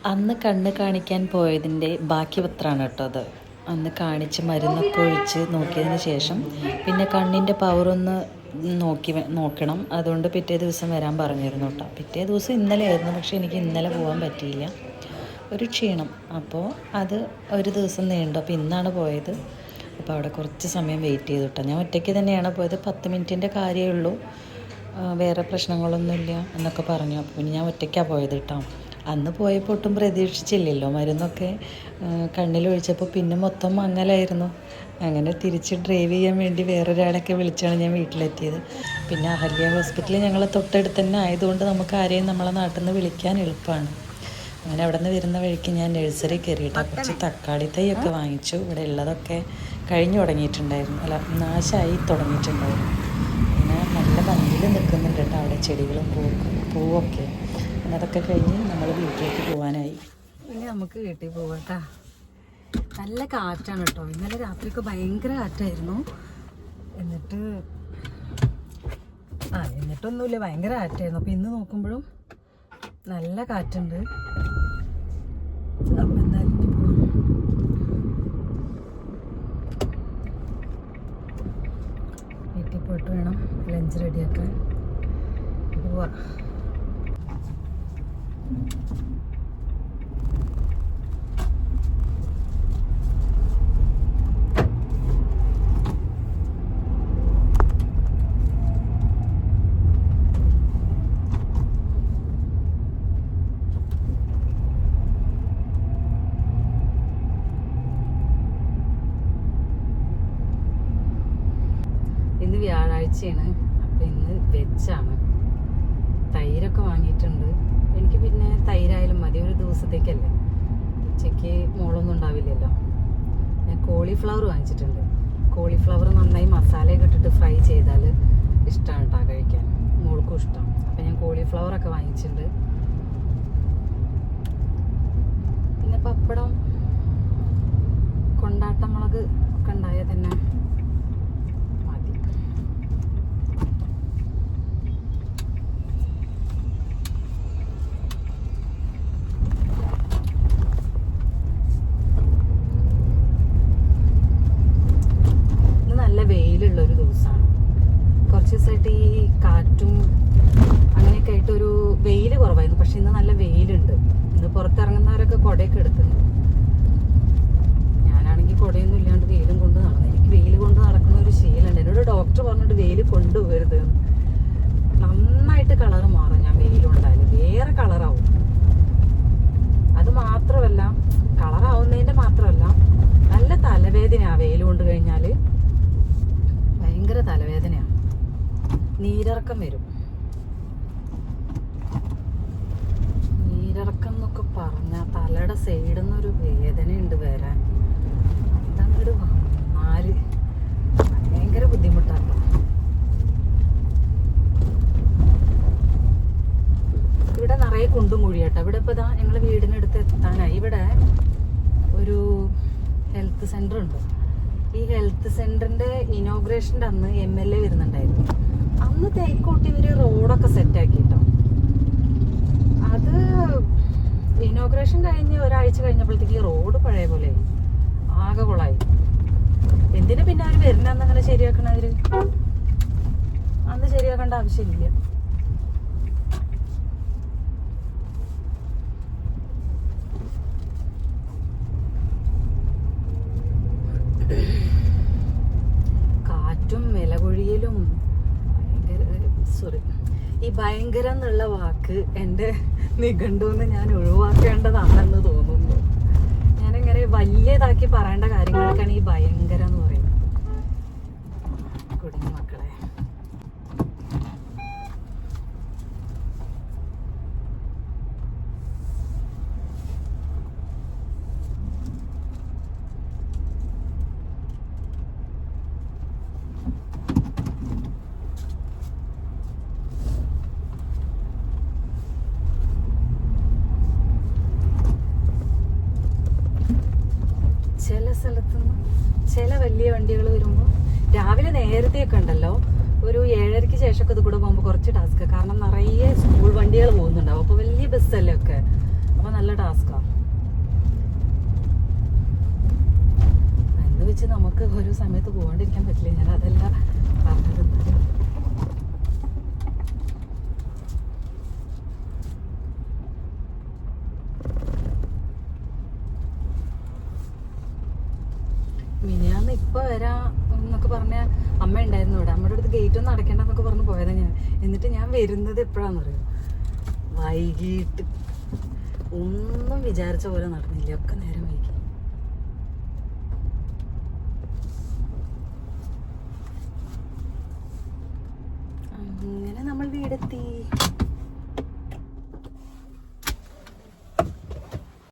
അന്ന് കണ്ണ് കാണിക്കാൻ പോയതിൻ്റെ ബാക്കി പത്രമാണ് കേട്ടോ അത്. അന്ന് കാണിച്ച് മരുന്നൊക്കെ ഒഴിച്ച് നോക്കിയതിന് ശേഷം പിന്നെ കണ്ണിൻ്റെ പവറൊന്ന് നോക്കണം. അതുകൊണ്ട് പിറ്റേ ദിവസം വരാൻ പറഞ്ഞിരുന്നു കേട്ടോ. പിറ്റേ ദിവസം ഇന്നലെ ആയിരുന്നു, പക്ഷേ എനിക്ക് ഇന്നലെ പോകാൻ പറ്റിയില്ല, ഒരു ക്ഷീണം. അപ്പോൾ അത് ഒരു ദിവസം നീണ്ടു. അപ്പോൾ ഇന്നാണ് പോയത്. അപ്പോൾ അവിടെ കുറച്ച് സമയം വെയിറ്റ് ചെയ്തു കേട്ടോ. ഞാൻ ഒറ്റയ്ക്ക് തന്നെയാണ് പോയത്. 10 മിനിറ്റിൻ്റെ കാര്യമേ ഉള്ളൂ, വേറെ പ്രശ്നങ്ങളൊന്നുമില്ല എന്നൊക്കെ പറഞ്ഞു. അപ്പോൾ പിന്നെ ഞാൻ ഒറ്റയ്ക്കാണ് പോയത് കേട്ടോ. അന്ന് പോയപ്പോൾ ഒട്ടും പ്രതീക്ഷിച്ചില്ലല്ലോ, മരുന്നൊക്കെ കണ്ണിലൊഴിച്ചപ്പോൾ പിന്നെ മൊത്തം മങ്ങലായിരുന്നു. അങ്ങനെ തിരിച്ച് ഡ്രൈവ് ചെയ്യാൻ വേണ്ടി വേറൊരാളൊക്കെ വിളിച്ചാണ് ഞാൻ വീട്ടിലെത്തിയത്. പിന്നെ അഹല്യ ഹോസ്പിറ്റൽ ഞങ്ങളെ തൊട്ടടുത്ത് തന്നെ ആയതുകൊണ്ട് നമുക്ക് ആരെയും നമ്മളെ നാട്ടിൽ നിന്ന് വിളിക്കാൻ എളുപ്പമാണ്. അങ്ങനെ അവിടെ നിന്ന് വരുന്ന വഴിക്ക് ഞാൻ നഴ്സറി കയറിയിട്ട് കുറച്ച് തക്കാളി തൈയൊക്കെ വാങ്ങിച്ചു. ഇവിടെ ഉള്ളതൊക്കെ കഴിഞ്ഞു തുടങ്ങിയിട്ടുണ്ടായിരുന്നു, അല്ല നാശമായി തുടങ്ങിയിട്ടുണ്ടായിരുന്നു. പിന്നെ നല്ല ഭംഗിയിൽ നിൽക്കുന്നുണ്ട് കേട്ടോ അവിടെ ചെടികളും പൂവൊക്കെ. പിന്നെ അതൊക്കെ കഴിഞ്ഞ് നമ്മൾ വീട്ടിലേക്ക് പോകാനായി. ഇനി നമുക്ക് വീട്ടിൽ പോകാം കേട്ടോ. നല്ല കാറ്റാണ് കേട്ടോ. ഇന്നലെ രാത്രിയൊക്കെ ഭയങ്കര കാറ്റായിരുന്നു. എന്നിട്ടൊന്നുമില്ല, ഭയങ്കര കാറ്റായിരുന്നു. അപ്പോൾ ഇന്ന് നോക്കുമ്പോഴും നല്ല കാറ്റുണ്ട്. അപ്പം എന്തായാലും വീട്ടിൽ പോയിട്ട് വേണം ലഞ്ച് റെഡിയാക്കാൻ. പോവാ. ഇന്ന് വ്യാഴാഴ്ചയാണ്. അപ്പം ഇന്ന് വെജാണ്. തൈരൊക്കെ വാങ്ങിയിട്ടുണ്ട്. എനിക്ക് പിന്നെ തൈരായാലും മതി, ഒരു ദിവസത്തേക്കല്ലേ. ഉച്ചയ്ക്ക് മോളൊന്നും ഉണ്ടാവില്ലല്ലോ. ഞാൻ കോളിഫ്ലവർ വാങ്ങിച്ചിട്ടുണ്ട്. കോളിഫ്ലവർ നന്നായി മസാലയൊക്കെ ഇട്ടിട്ട് ഫ്രൈ ചെയ്താൽ ഇഷ്ടമാണ് കേട്ടോ കഴിക്കാൻ. മോൾക്കും ഇഷ്ടം. അപ്പം ഞാൻ കോളിഫ്ലവറൊക്കെ വാങ്ങിച്ചിട്ടുണ്ട്. പിന്നെ പപ്പടം, കൊണ്ടാട്ടമുളക് ഒക്കെ ഉണ്ടായാൽ തന്നെ മതി. നല്ല വെയിലുള്ളൊരു ദിവസമാണ്. കുറച്ച് ദിവസമായിട്ട് ഈ കാറ്റും അങ്ങനെയൊക്കെ ആയിട്ട് ഒരു വെയിൽ കുറവായിരുന്നു. പക്ഷെ ഇന്ന് നല്ല വെയിലുണ്ട്. ഇന്ന് പുറത്തിറങ്ങുന്നവരൊക്കെ കുടയൊക്കെ എടുക്കുന്നു. ഞാനാണെങ്കിൽ കുടയൊന്നും ഇല്ലാണ്ട് വെയിലും കൊണ്ട് നടന്നു. എനിക്ക് വെയിൽ കൊണ്ട് നടക്കുന്ന ഒരു ശീലമുണ്ട്. എന്നോട് ഡോക്ടർ പറഞ്ഞിട്ട് വെയിൽ കൊണ്ടുപോകരുത്. നന്നായിട്ട് കളറ് മാറും ഞാൻ വെയിലുണ്ടായാലും, വേറെ കളറാവും. അത് മാത്രമല്ല, കളറാവുന്നതിൻ്റെ മാത്രമല്ല, നല്ല തലവേദനയാണ് വെയിൽ കൊണ്ട് കഴിഞ്ഞാൽ. ഭയങ്കര തലവേദനയാണ്, നീരിറക്കം വരും. നീരിറക്കം എന്നൊക്കെ പറഞ്ഞാൽ തലയുടെ സൈഡിൽ നിന്നൊരു വേദനയുണ്ട് വരാൻ. അതങ്ങോട്ട് വന്നാൽ ഭയങ്കര ബുദ്ധിമുട്ടാണ്. ഇവിടെ നിറയെ കുണ്ടും കുഴിയാട്ടോ. ഇവിടെ ഇപ്പോൾ ഇതാ ഞങ്ങൾ വീടിനടുത്ത് എത്താനായി. ഇവിടെ ഒരു ഹെൽത്ത് സെൻ്റർ ഉണ്ട്. ഈ ഹെൽത്ത് സെൻ്ററിൻ്റെ ഇനോഗ്രേഷൻ്റെ അന്ന് MLA വരുന്നുണ്ടായിരുന്നു. അന്ന് തേക്കോട്ടി ഇവർ റോഡൊക്കെ സെറ്റാക്കി കേട്ടോ. അത് ഇനോഗ്രേഷൻ കഴിഞ്ഞ് ഒരാഴ്ച കഴിഞ്ഞപ്പോഴത്തേക്ക് റോഡ് പഴയ പോലെ ആകെ കൊളായി. എന്തിനു പിന്നെ അവർ വരുന്നന്ന് അങ്ങനെ ശരിയാക്കണ? അവർ അന്ന് ശരിയാക്കേണ്ട ആവശ്യമില്ല. കാറ്റും വിലകൊഴിയലും ഈ ഭയങ്കര എന്നുള്ള വാക്ക് എൻ്റെ നിഘണ്ടുന്ന് ഞാൻ ഒഴിവാക്കേണ്ടതാണെന്ന് തോന്നുന്നു. ഞാനിങ്ങനെ വലിയതാക്കി പറയേണ്ട കാര്യങ്ങളൊക്കെയാണ് ഈ ഭയങ്കര എന്ന് പറയുന്നത്. കുടുങ്ങി മക്കളെ. ചില സ്ഥലത്തുനിന്ന് ചില വലിയ വണ്ടികൾ വരുമ്പോൾ രാവിലെ നേരത്തെയൊക്കെ ഉണ്ടല്ലോ, ഒരു 7:30 ശേഷമൊക്കെ ഇത് കൂടെ പോകുമ്പോൾ കുറച്ച് ടാസ്ക്. കാരണം നിറയെ സ്കൂൾ വണ്ടികൾ പോകുന്നുണ്ടാവും. അപ്പോൾ വലിയ ബസ്സല്ലേ ഒക്കെ. അപ്പോൾ നല്ല ടാസ്ക്കാണ്. എന്ന് വെച്ച് നമുക്ക് ഒരു സമയത്ത് പോകാണ്ടിരിക്കാൻ പറ്റില്ല. ഞാൻ അതല്ല പറഞ്ഞത്. മിനിയാന്ന് ഇപ്പൊ വരാം എന്നൊക്കെ പറഞ്ഞ അമ്മ ഉണ്ടായിരുന്നു ഇവിടെ. അമ്മയുടെ അടുത്ത് ഗേറ്റ് ഒന്നും അടയ്ക്കണ്ടെന്നൊക്കെ പറഞ്ഞ് പോയതാ ഞാൻ. എന്നിട്ട് ഞാൻ വരുന്നത് എപ്പോഴാണെന്നറിയോ? വൈകിട്ട്. ഒന്നും വിചാരിച്ച പോലെ നടന്നില്ല, ഒക്കെ നേരം വൈകി. അങ്ങനെ നമ്മൾ വീടെത്തി.